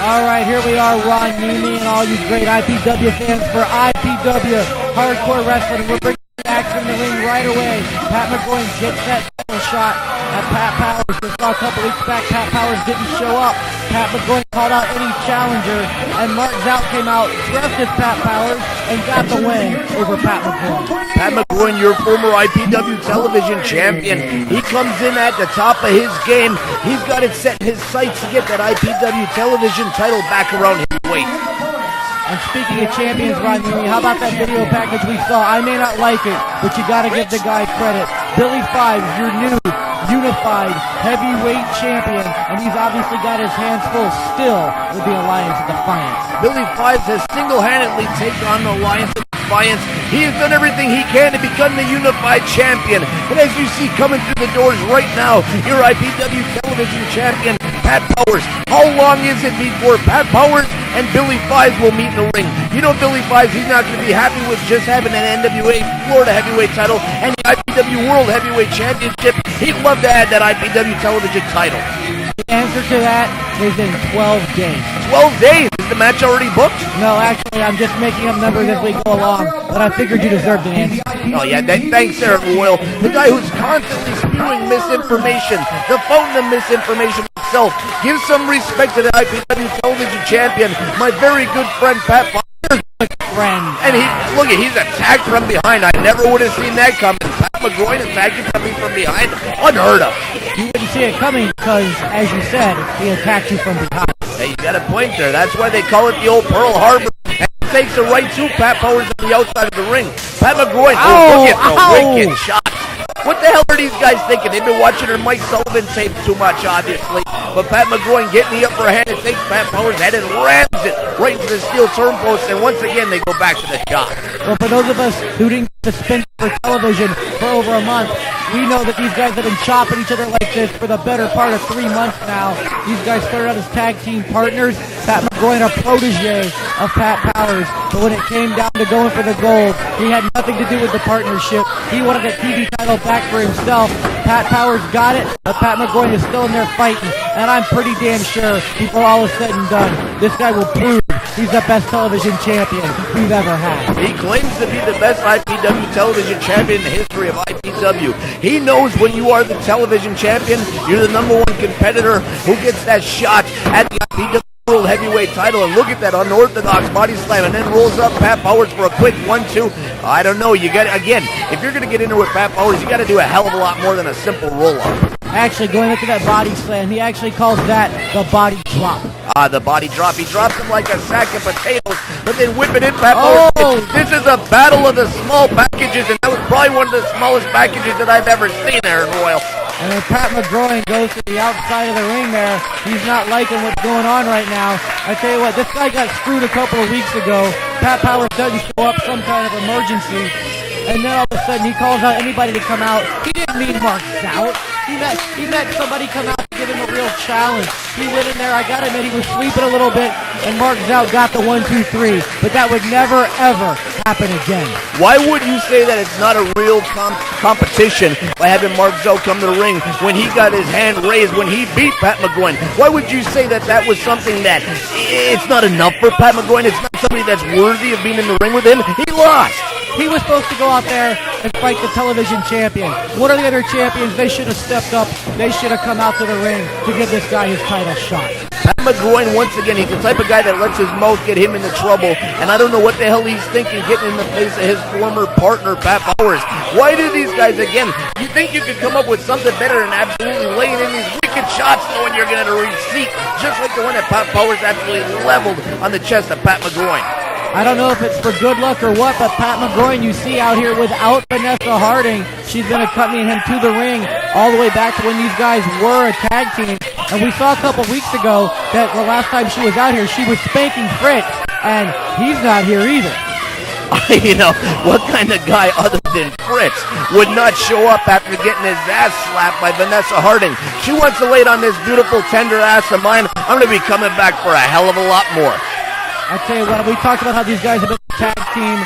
All right, here we are, Ron Nimi and all you great IPW fans for IPW Hardcore Wrestling. We're bringing the action in the ring right away. Pat McGroin gets that title shot at Pat Powers. We saw a couple weeks back, Pat Powers didn't show up. Pat McGroin called out any challenger, and Mark Zout came out dressed as Pat Powers and got the win over Pat McGroin. Pat McGroin, your former IPW television champion, he comes in at the top of his game. He's got it set in his sights to get that IPW television title back around his waist. And speaking of champions, Ron Nimi, how about that video package we saw? I may not like it, but you got to give the guy credit. Billy Fives, your new unified heavyweight champion, and he's obviously got his hands full still with the Alliance of Defiance. Billy Fives has single-handedly taken on the Alliance of Defiance. He has done everything he can to become the unified champion. And as you see coming through the doors right now, your IPW television champion, Pat Powers. How long is it before Pat Powers and Billy Fives will meet in the ring? You know Billy Fives, he's not going to be happy with just having an NWA Florida heavyweight title and the IPW World Heavyweight Championship. He'd love to add that IPW television title. The answer to that is in 12 days. 12 days? Is the match already booked? No, actually, I'm just making up numbers as we go along, but I figured you deserved an answer. Oh, yeah, thanks, Eric Royal. The guy who's constantly spewing misinformation, the fountain of misinformation himself. Give some respect to the IPW television champion, my very good friend, Pat Powers. And he's attacked from behind. I never would have seen that coming. Pat McGroin attacking from behind. Unheard of. You wouldn't see it coming because, as you said, he attacked you from behind. Hey, you got a point there. That's why they call it the old Pearl Harbor. And he takes the right to Pat Powers on the outside of the ring. Pat McGroin, look at the wicked shot. What the hell are these guys thinking? They've been watching their Mike Sullivan tape too much, obviously. But Pat McGroin getting the upper hand and takes Pat Powers' head and rams it right into the steel turnpost. And once again, they go back to the shot. Well, for those of us who didn't get to spin for television for over a month, we know that these guys have been chopping each other like this for the better part of 3 months now. These guys started out as tag team partners. Pat McGroin, a protege of Pat Powers. But when it came down to going for the gold, he had nothing to do with the partnership. He wanted the TV title back for himself. Pat Powers got it, but Pat McGroin is still in there fighting. And I'm pretty damn sure before all is said and done, this guy will prove he's the best television champion we've ever had. He claims to be the best IPW television champion in the history of IPW. He knows when you are the television champion, you're the number one competitor who gets that shot at the IPW World Heavyweight title. And look at that unorthodox body slam, and then rolls up Pat Powers for a quick 1-2. I don't know. You got again. If you're going to get in there with Pat Powers, you got to do a hell of a lot more than a simple roll-up. Actually, going into that body slam, he actually calls that the body drop. The body drop. He drops him like a sack of potatoes, but then whip it in Pat Powers. This is a battle of the small packages, and that was probably one of the smallest packages that I've ever seen there in Royal. And when Pat McGroin goes to the outside of the ring there, he's not liking what's going on right now. I tell you what, this guy got screwed a couple of weeks ago. Pat Powers doesn't show up, some kind of emergency. And then all of a sudden he calls out anybody to come out. He didn't mean Mark Zout. He met somebody come out to give him a real challenge. He went in there, I gotta admit, he was sleeping a little bit, and Mark Zout got the 1-2-3. But that would never, ever happen again. Why would you say that it's not a real competition by having Mark Zout come to the ring when he got his hand raised when he beat Pat McGroin? Why would you say that that was something that it's not enough for Pat McGroin? It's not somebody that's worthy of being in the ring with him? He lost. He was supposed to go out there and fight the television champion. One of the other champions, they should have stepped up. They should have come out to the ring to give this guy his title shot. Pat McGroin, once again, he's the type of guy that lets his mouth get him into trouble. And I don't know what the hell he's thinking getting in the face of his former partner, Pat Powers. Why do these guys, again, you think you could come up with something better than absolutely laying in these wicked shots knowing you're going to receipt, just like the one that Pat Powers absolutely leveled on the chest of Pat McGroin. I don't know if it's for good luck or what, but Pat McGroin you see out here without Vanessa Harding. She's been accompanying him to the ring all the way back to when these guys were a tag team. And we saw a couple weeks ago that the last time she was out here, she was spanking Fritz, and he's not here either. You know, what kind of guy other than Fritz would not show up after getting his ass slapped by Vanessa Harding? She wants to lay it on this beautiful, tender ass of mine. I'm going to be coming back for a hell of a lot more. I tell you what, we talked about how these guys have been a tag team.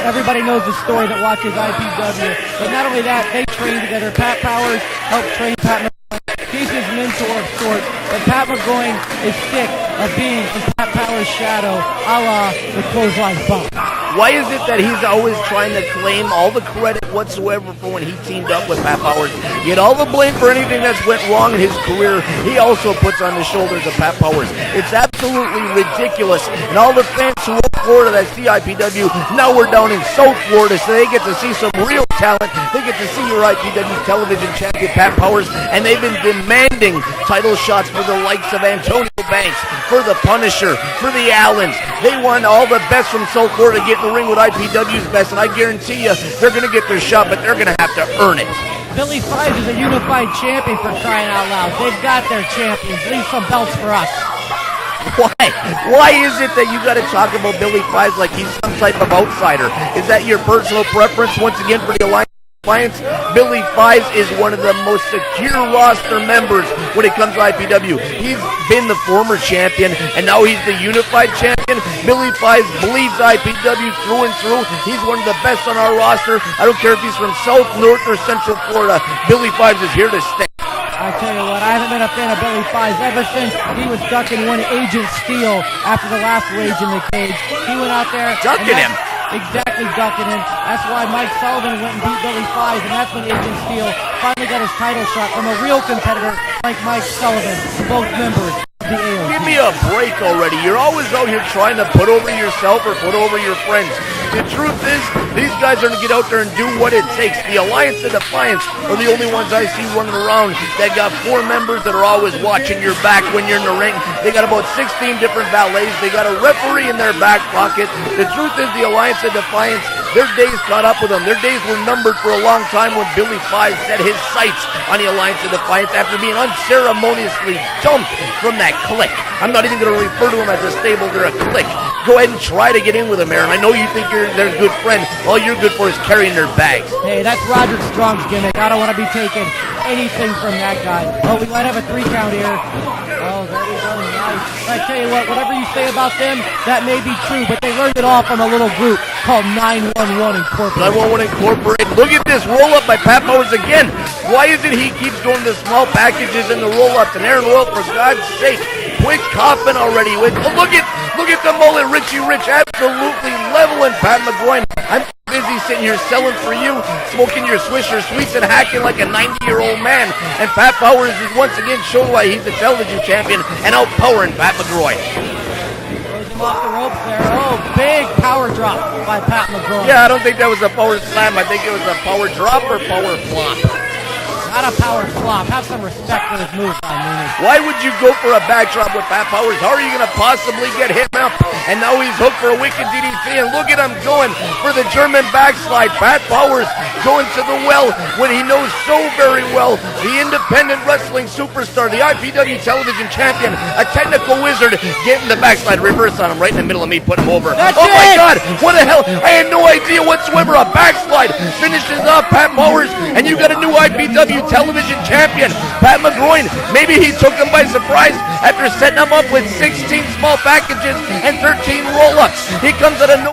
Everybody knows the story that watches IPW. But not only that, they train together. Pat Powers helped train Pat McGroin. He's his mentor of sorts. But Pat McGroin McGroin is sick of being in Pat Power's shadow, a la the clothesline bump. Why is it that he's always trying to claim all the credit whatsoever for when he teamed up with Pat Powers? Yet all the blame for anything that's went wrong in his career, he also puts on the shoulders of Pat Powers. It's absolutely ridiculous. And all the fans who love Florida that see IPW, now we're down in South Florida, so they get to see some real talent. They get to see your IPW television champion, Pat Powers, and they've been demanding title shots for the likes of Antonio Banks, for the Punisher, for the Allens. They want all the best from South Florida to get in the ring with IPW's best, and I guarantee you they're going to get their shot, but they're going to have to earn it. Billy Fives is a unified champion, for crying out loud. They've got their champions. Leave some belts for us. Why? Why is it that you got to talk about Billy Fives like he's some type of outsider? Is that your personal preference once again for the Alliance? Billy Fives is one of the most secure roster members when it comes to IPW. He's been the former champion, and now he's the unified champion. Billy Fives bleeds IPW through and through. He's one of the best on our roster. I don't care if he's from South, North, or Central Florida. Billy Fives is here to stay. I tell you what, I haven't been a fan of Billy Fives ever since he was ducking one Agent Steel after the last Rage in the Cage. He went out there. Ducking him. Exactly, ducking him. That's why Mike Sullivan went and beat Billy Fives, and that's when Agent Steel finally got his title shot from a real competitor like Mike Sullivan, both members of the AOT. Give me a break already. You're always out here trying to put over yourself or put over your friends. The truth is, these guys are going to get out there and do what it takes. The Alliance of Defiance are the only ones I see running around that got 4 members that are always watching your back when you're in the ring. They got about 16 different valets. They got a referee in their back pocket. The truth is, the Alliance of Defiance, their days caught up with them. Their days were numbered for a long time when Billy Fives set his sights on the Alliance of Defiance after being unceremoniously dumped from that clique. I'm not even going to refer to them as a stable. They're a clique. Go ahead and try to get in with them, Aaron. I know you think they're a good friend. All you're good for is carrying their bags. Hey, that's Roderick Strong's gimmick. I don't want to be taking anything from that guy. Oh, we might have a 3 count here. Oh, there we go. Nice. I tell you what, whatever you say about them, that may be true, but they learned it all from a little group called 911 Incorporated. 911 Incorporated. Look at this roll-up by Pat Powers again. Why is it he keeps going to small packages and the roll-ups? And Aaron Royal, for God's sake, quit coughing already. Oh, look at the mullet, Richie Rich, absolutely leveling Pat McGroin. I'm busy sitting here selling for you, smoking your Swisher Sweets and hacking like a 90-year-old man. And Pat Powers is once again showing why he's the television champion and outpowering Pat McGroin. Throws him off the ropes there. Oh, big power drop by Pat McGroin. Yeah, I don't think that was a power slam. I think it was a power drop or power flop. Not a power flop. Have some respect for this move by Mooney. Why would you go for a backdrop with Pat Powers? How are you going to possibly get him up? And now he's hooked for a wicked DDT, and look at him going for the German backslide. Pat Powers going to the well when he knows so very well the independent wrestling superstar, the IPW television champion, a technical wizard, getting the backslide reverse on him right in the middle of me, put him over. That's oh my it! God, what the hell? I had no idea whatsoever. A backslide finishes off Pat Powers, and you got a new IPW television champion, Pat McGroin. Maybe he took him by surprise after setting him up with 16 small packages and 13 roll-ups. He comes out of nowhere.